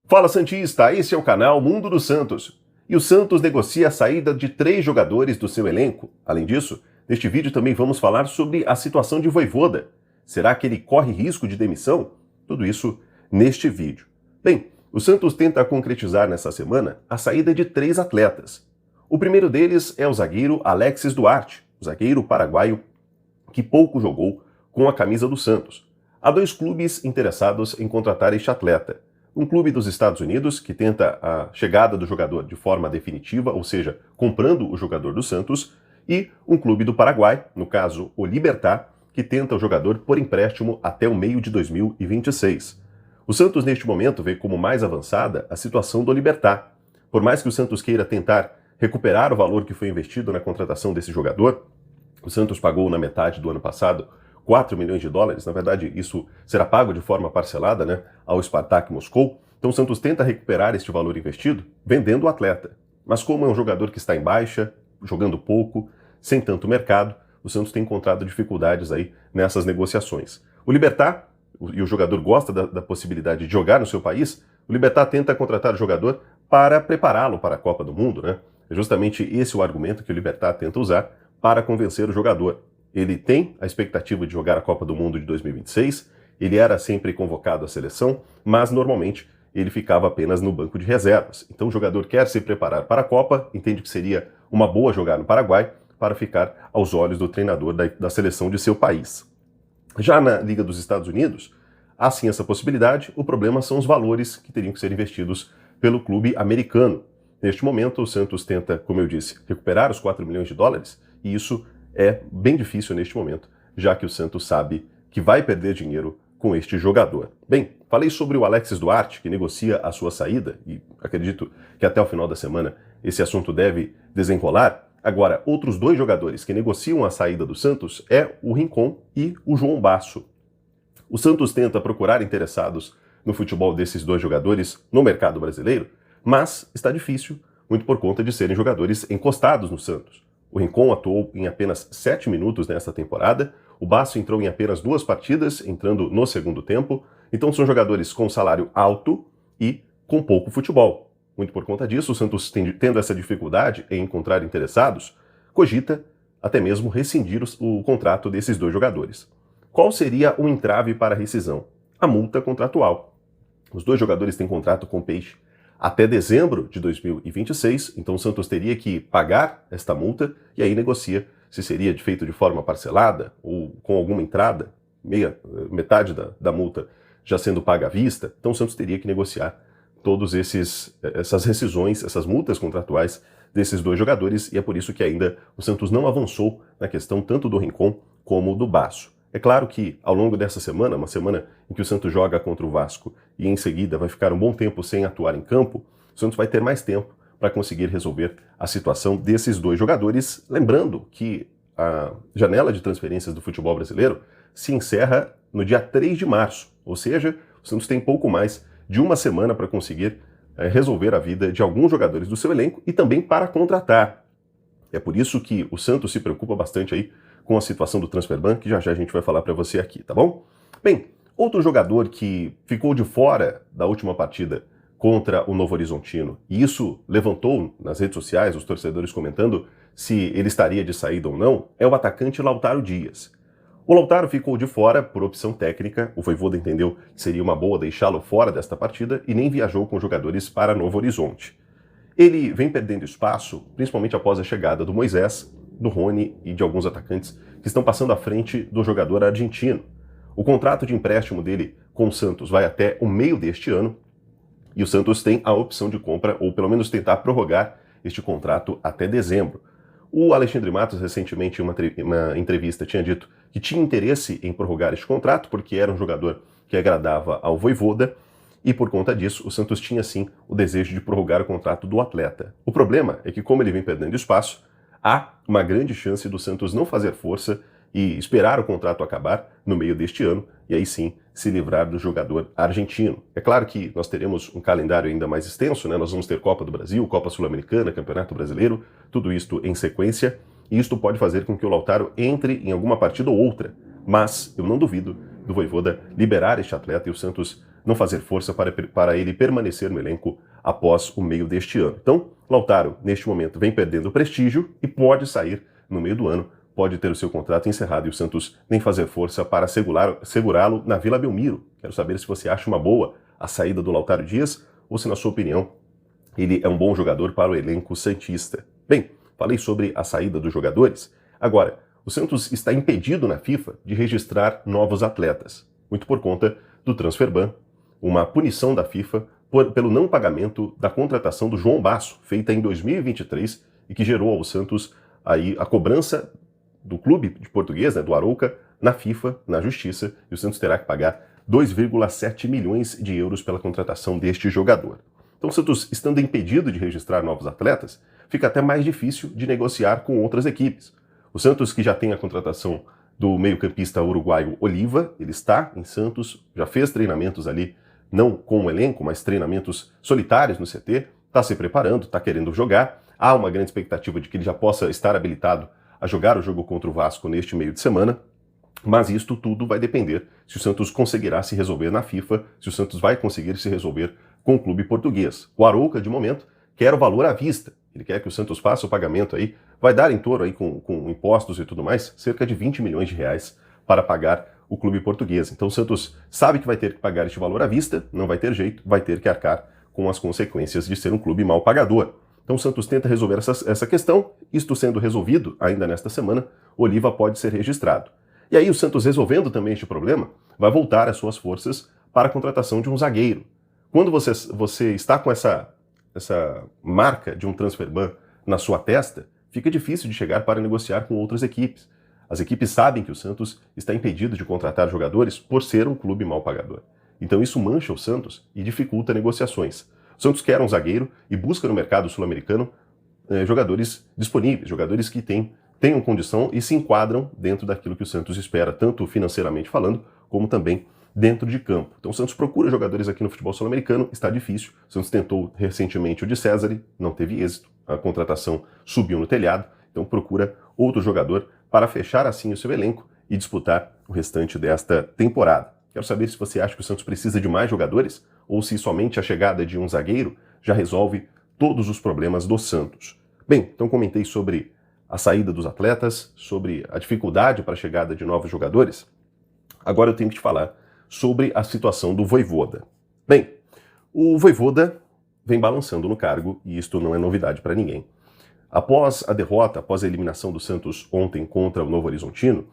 Fala Santista, esse é o canal Mundo do Santos. E o Santos negocia a saída de 3 jogadores do seu elenco. Além disso, neste vídeo também vamos falar sobre a situação de Vojvoda. Será que ele corre risco de demissão? Tudo isso neste vídeo. Bem, o Santos tenta concretizar nessa semana a saída de 3 atletas. O primeiro deles é o zagueiro Alexis Duarte, o zagueiro paraguaio que pouco jogou com a camisa do Santos. Há 2 clubes interessados em contratar este atleta. Um clube dos Estados Unidos, que tenta a chegada do jogador de forma definitiva, ou seja, comprando o jogador do Santos, e um clube do Paraguai, no caso o Libertad, que tenta o jogador por empréstimo até o meio de 2026. O Santos, neste momento, vê como mais avançada a situação do Libertad. Por mais que o Santos queira tentar recuperar o valor que foi investido na contratação desse jogador, o Santos pagou na metade do ano passado 4 milhões de dólares, na verdade isso será pago de forma parcelada, ao Spartak Moscou. Então o Santos tenta recuperar este valor investido vendendo o atleta. Mas como é um jogador que está em baixa, jogando pouco, sem tanto mercado, o Santos tem encontrado dificuldades aí nessas negociações. O Libertad, e o jogador gosta da possibilidade de jogar no seu país, o Libertad tenta contratar o jogador para prepará-lo para a Copa do Mundo, É justamente esse o argumento que o Libertad tenta usar para convencer o jogador. Ele tem a expectativa de jogar a Copa do Mundo de 2026, ele era sempre convocado à seleção, mas normalmente ele ficava apenas no banco de reservas. Então o jogador quer se preparar para a Copa, entende que seria uma boa jogar no Paraguai, para ficar aos olhos do treinador da seleção de seu país. Já na Liga dos Estados Unidos, há sim essa possibilidade, o problema são os valores que teriam que ser investidos pelo clube americano. Neste momento, o Santos tenta, como eu disse, recuperar os 4 milhões de dólares, e isso é bem difícil neste momento, já que o Santos sabe que vai perder dinheiro com este jogador. Bem, falei sobre o Alexis Duarte, que negocia a sua saída, e acredito que até o final da semana esse assunto deve desenrolar. Agora, outros 2 jogadores que negociam a saída do Santos é o Rincon e o João Basso. O Santos tenta procurar interessados no futebol desses 2 jogadores no mercado brasileiro, mas está difícil, muito por conta de serem jogadores encostados no Santos. O Rincon atuou em apenas 7 minutos nesta temporada, o Basso entrou em apenas 2 partidas, entrando no segundo tempo, então são jogadores com salário alto e com pouco futebol. Muito por conta disso, o Santos, tendo essa dificuldade em encontrar interessados, cogita até mesmo rescindir o contrato desses 2 jogadores. Qual seria o entrave para a rescisão? A multa contratual. Os 2 jogadores têm contrato com o Peixe até dezembro de 2026, então o Santos teria que pagar esta multa e aí negocia se seria feito de forma parcelada ou com alguma entrada, metade da multa já sendo paga à vista. Então o Santos teria que negociar todas essas rescisões, essas multas contratuais desses 2 jogadores, e é por isso que ainda o Santos não avançou na questão tanto do Rincon como do Basso. É claro que ao longo dessa semana, uma semana em que o Santos joga contra o Vasco e em seguida vai ficar um bom tempo sem atuar em campo, o Santos vai ter mais tempo para conseguir resolver a situação desses 2 jogadores. Lembrando que a janela de transferências do futebol brasileiro se encerra no dia 3 de março, ou seja, o Santos tem pouco mais de uma semana para conseguir resolver a vida de alguns jogadores do seu elenco e também para contratar. É por isso que o Santos se preocupa bastante aí com a situação do Transferban, que já já a gente vai falar para você aqui, tá bom? Bem, outro jogador que ficou de fora da última partida contra o Novo Horizontino, e isso levantou nas redes sociais os torcedores comentando se ele estaria de saída ou não, é o atacante Lautaro Dias. O Lautaro ficou de fora por opção técnica, o Vojvoda entendeu que seria uma boa deixá-lo fora desta partida e nem viajou com jogadores para Novo Horizonte. Ele vem perdendo espaço, principalmente após a chegada do Moisés, do Rony e de alguns atacantes que estão passando à frente do jogador argentino. O contrato de empréstimo dele com o Santos vai até o meio deste ano e o Santos tem a opção de compra, ou pelo menos tentar prorrogar este contrato até dezembro. O Alexandre Matos, recentemente, em uma entrevista, tinha dito que tinha interesse em prorrogar este contrato porque era um jogador que agradava ao Vojvoda e, por conta disso, o Santos tinha, sim, o desejo de prorrogar o contrato do atleta. O problema é que, como ele vem perdendo espaço, há uma grande chance do Santos não fazer força e esperar o contrato acabar no meio deste ano e aí sim se livrar do jogador argentino. É claro que nós teremos um calendário ainda mais extenso, Nós vamos ter Copa do Brasil, Copa Sul-Americana, Campeonato Brasileiro, tudo isto em sequência, e isto pode fazer com que o Lautaro entre em alguma partida ou outra, mas eu não duvido do Vojvoda liberar este atleta e o Santos não fazer força para ele permanecer no elenco após o meio deste ano. Então, Lautaro, neste momento, vem perdendo prestígio e pode sair no meio do ano, pode ter o seu contrato encerrado e o Santos nem fazer força para segurá-lo na Vila Belmiro. Quero saber se você acha uma boa a saída do Lautaro Dias ou se, na sua opinião, ele é um bom jogador para o elenco santista. Bem, falei sobre a saída dos jogadores. Agora, o Santos está impedido na FIFA de registrar novos atletas, muito por conta do transfer ban, uma punição da FIFA pelo não pagamento da contratação do João Basso, feita em 2023 e que gerou ao Santos aí a cobrança do clube de português, do Arouca, na FIFA, na Justiça, e o Santos terá que pagar 2,7 milhões de euros pela contratação deste jogador. Então o Santos, estando impedido de registrar novos atletas, fica até mais difícil de negociar com outras equipes. O Santos, que já tem a contratação do meio-campista uruguaio Oliva, ele está em Santos, já fez treinamentos ali, não com o elenco, mas treinamentos solitários no CT, está se preparando, está querendo jogar. Há uma grande expectativa de que ele já possa estar habilitado a jogar o jogo contra o Vasco neste meio de semana, mas isto tudo vai depender se o Santos conseguirá se resolver na FIFA, se o Santos vai conseguir se resolver com o clube português. O Arouca, de momento, quer o valor à vista. Ele quer que o Santos faça o pagamento aí, vai dar em torno aí com impostos e tudo mais, cerca de 20 milhões de reais para pagar o clube português. Então o Santos sabe que vai ter que pagar este valor à vista, não vai ter jeito, vai ter que arcar com as consequências de ser um clube mal pagador. Então o Santos tenta resolver essa questão, isto sendo resolvido ainda nesta semana, Oliva pode ser registrado. E aí o Santos, resolvendo também este problema, vai voltar as suas forças para a contratação de um zagueiro. Quando você está com essa marca de um transfer ban na sua testa, fica difícil de chegar para negociar com outras equipes. As equipes sabem que o Santos está impedido de contratar jogadores por ser um clube mal pagador. Então isso mancha o Santos e dificulta negociações. O Santos quer um zagueiro e busca no mercado sul-americano jogadores disponíveis, jogadores que tenham condição e se enquadram dentro daquilo que o Santos espera, tanto financeiramente falando, como também dentro de campo. Então o Santos procura jogadores aqui no futebol sul-americano, está difícil. O Santos tentou recentemente o de César, não teve êxito, a contratação subiu no telhado, então procura outro jogador para fechar assim o seu elenco e disputar o restante desta temporada. Quero saber se você acha que o Santos precisa de mais jogadores ou se somente a chegada de um zagueiro já resolve todos os problemas do Santos. Bem, então comentei sobre a saída dos atletas, sobre a dificuldade para a chegada de novos jogadores. Agora eu tenho que te falar sobre a situação do Vojvoda. Bem, o Vojvoda vem balançando no cargo e isto não é novidade para ninguém. Após a derrota, após a eliminação do Santos ontem contra o Novo Horizontino,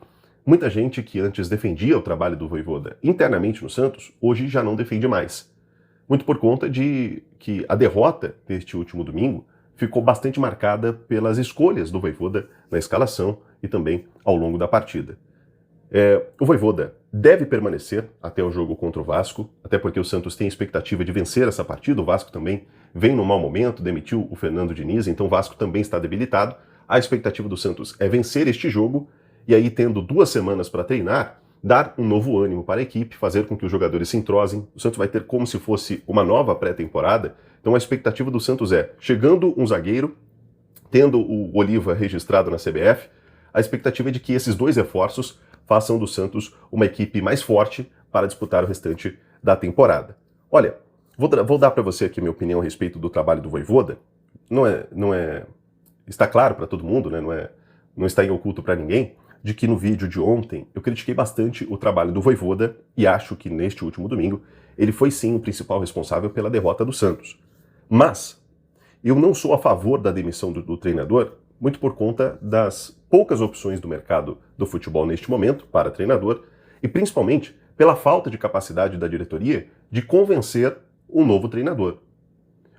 muita gente que antes defendia o trabalho do Vojvoda internamente no Santos, hoje já não defende mais. Muito por conta de que a derrota deste último domingo ficou bastante marcada pelas escolhas do Vojvoda na escalação e também ao longo da partida. O Vojvoda deve permanecer até o jogo contra o Vasco, até porque o Santos tem expectativa de vencer essa partida. O Vasco também vem num mau momento, demitiu o Fernando Diniz, então o Vasco também está debilitado. A expectativa do Santos é vencer este jogo e aí, tendo 2 semanas para treinar, dar um novo ânimo para a equipe, fazer com que os jogadores se entrosem. O Santos vai ter como se fosse uma nova pré-temporada. Então a expectativa do Santos é, chegando um zagueiro, tendo o Oliva registrado na CBF, a expectativa é de que esses 2 reforços façam do Santos uma equipe mais forte para disputar o restante da temporada. Olha, vou dar para você aqui a minha opinião a respeito do trabalho do Vojvoda. Está claro para todo mundo, né? Não está em oculto para ninguém, de que no vídeo de ontem eu critiquei bastante o trabalho do Vojvoda e acho que neste último domingo ele foi sim o principal responsável pela derrota do Santos. Mas eu não sou a favor da demissão do treinador, muito por conta das poucas opções do mercado do futebol neste momento para treinador e principalmente pela falta de capacidade da diretoria de convencer um novo treinador.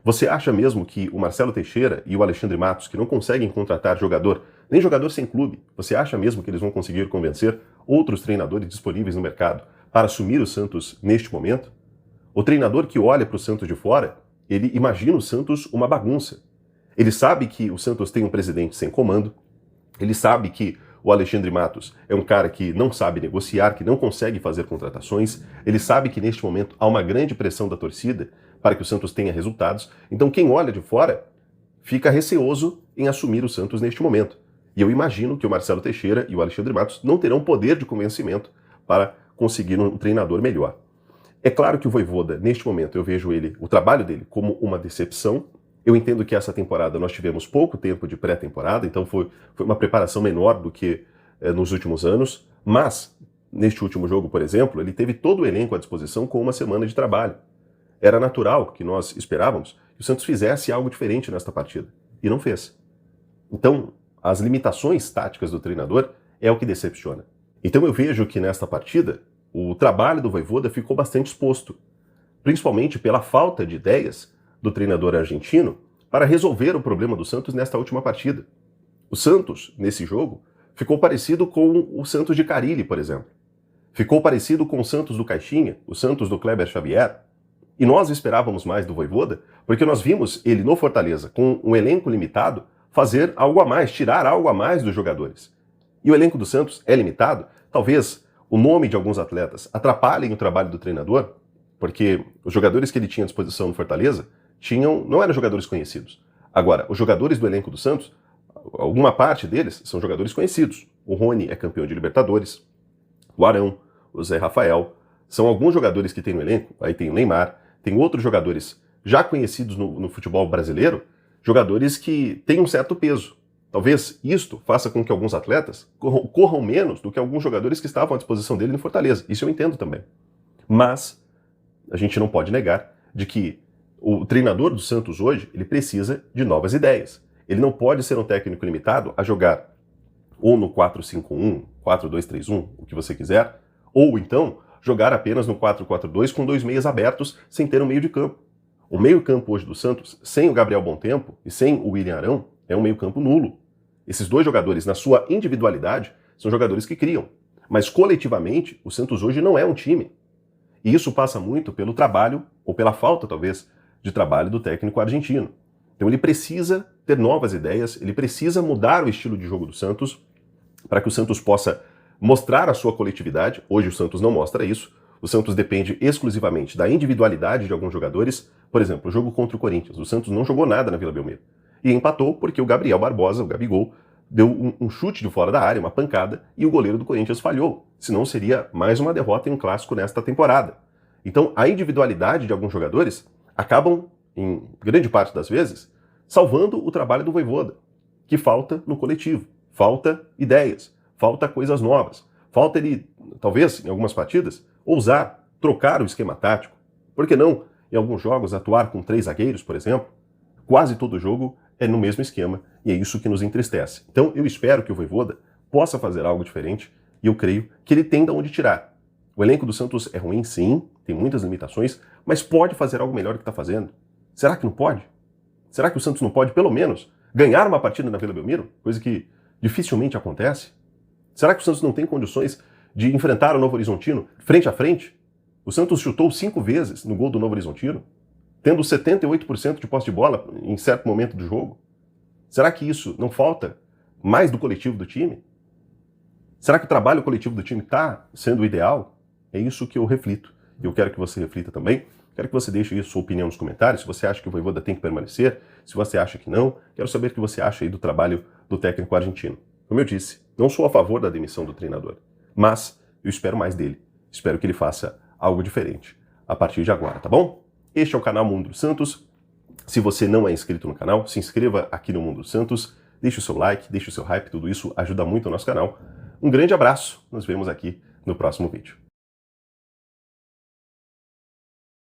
Você acha mesmo que o Marcelo Teixeira e o Alexandre Matos, que não conseguem contratar jogador, nem jogador sem clube, você acha mesmo que eles vão conseguir convencer outros treinadores disponíveis no mercado para assumir o Santos neste momento? O treinador que olha para o Santos de fora, ele imagina o Santos uma bagunça. Ele sabe que o Santos tem um presidente sem comando, ele sabe que o Alexandre Matos é um cara que não sabe negociar, que não consegue fazer contratações, ele sabe que neste momento há uma grande pressão da torcida para que o Santos tenha resultados, então quem olha de fora fica receoso em assumir o Santos neste momento. E eu imagino que o Marcelo Teixeira e o Alexandre Matos não terão poder de convencimento para conseguir um treinador melhor. É claro que o Vojvoda, neste momento, eu vejo o trabalho dele como uma decepção. Eu entendo que essa temporada nós tivemos pouco tempo de pré-temporada, então foi uma preparação menor do que nos últimos anos, mas neste último jogo, por exemplo, ele teve todo o elenco à disposição com uma semana de trabalho. Era natural que nós esperávamos que o Santos fizesse algo diferente nesta partida, e não fez. Então, as limitações táticas do treinador é o que decepciona. Então eu vejo que nesta partida, o trabalho do Vojvoda ficou bastante exposto, principalmente pela falta de ideias do treinador argentino para resolver o problema do Santos nesta última partida. O Santos, nesse jogo, ficou parecido com o Santos de Carille, por exemplo. Ficou parecido com o Santos do Caixinha, o Santos do Kleber Xavier. E nós esperávamos mais do Vojvoda, porque nós vimos ele no Fortaleza, com um elenco limitado, fazer algo a mais, tirar algo a mais dos jogadores. E o elenco do Santos é limitado, talvez o nome de alguns atletas atrapalhem o trabalho do treinador, porque os jogadores que ele tinha à disposição no Fortaleza não eram jogadores conhecidos. Agora, os jogadores do elenco do Santos, alguma parte deles são jogadores conhecidos. O Rony é campeão de Libertadores, o Arão, o Zé Rafael, são alguns jogadores que tem no elenco. Aí tem o Neymar, tem outros jogadores já conhecidos no futebol brasileiro, jogadores que têm um certo peso. Talvez isto faça com que alguns atletas corram menos do que alguns jogadores que estavam à disposição dele no Fortaleza. Isso eu entendo também. Mas a gente não pode negar de que o treinador do Santos hoje, ele precisa de novas ideias. Ele não pode ser um técnico limitado a jogar ou no 4-5-1, 4-2-3-1, o que você quiser, ou então jogar apenas no 4-4-2 com dois meias abertos sem ter um meio de campo. O meio campo hoje do Santos, sem o Gabriel Bontempo e sem o William Arão, é um meio campo nulo. Esses dois jogadores, na sua individualidade, são jogadores que criam. Mas coletivamente, o Santos hoje não é um time. E isso passa muito pelo trabalho, ou pela falta, talvez, de trabalho do técnico argentino. Então ele precisa ter novas ideias, ele precisa mudar o estilo de jogo do Santos para que o Santos possa mostrar a sua coletividade. Hoje o Santos não mostra isso. O Santos depende exclusivamente da individualidade de alguns jogadores. Por exemplo, o jogo contra o Corinthians. O Santos não jogou nada na Vila Belmiro. E empatou porque o Gabriel Barbosa, o Gabigol, deu um chute de fora da área, uma pancada, e o goleiro do Corinthians falhou. Senão seria mais uma derrota em um clássico nesta temporada. Então a individualidade de alguns jogadores acabam, em grande parte das vezes, salvando o trabalho do Vojvoda, que falta no coletivo, falta ideias, falta coisas novas, falta ele, talvez, em algumas partidas, ousar trocar o esquema tático. Por que não, em alguns jogos, atuar com 3 zagueiros, por exemplo? Quase todo jogo é no mesmo esquema, e é isso que nos entristece. Então eu espero que o Vojvoda possa fazer algo diferente, e eu creio que ele tem de onde tirar. O elenco do Santos é ruim, sim, tem muitas limitações, mas pode fazer algo melhor do que está fazendo. Será que não pode? Será que o Santos não pode, pelo menos, ganhar uma partida na Vila Belmiro? Coisa que dificilmente acontece. Será que o Santos não tem condições de enfrentar o Novo Horizontino frente a frente? O Santos chutou 5 vezes no gol do Novo Horizontino, tendo 78% de posse de bola em certo momento do jogo. Será que isso não falta mais do coletivo do time? Será que o trabalho coletivo do time está sendo o ideal? É isso que eu reflito. E eu quero que você reflita também. Quero que você deixe aí a sua opinião nos comentários, se você acha que o Vojvoda tem que permanecer, se você acha que não. Quero saber o que você acha aí do trabalho do técnico argentino. Como eu disse, não sou a favor da demissão do treinador, mas eu espero mais dele. Espero que ele faça algo diferente a partir de agora, tá bom? Este é o canal Mundo dos Santos. Se você não é inscrito no canal, se inscreva aqui no Mundo dos Santos, deixe o seu like, deixe o seu hype, tudo isso ajuda muito o nosso canal. Um grande abraço, nos vemos aqui no próximo vídeo.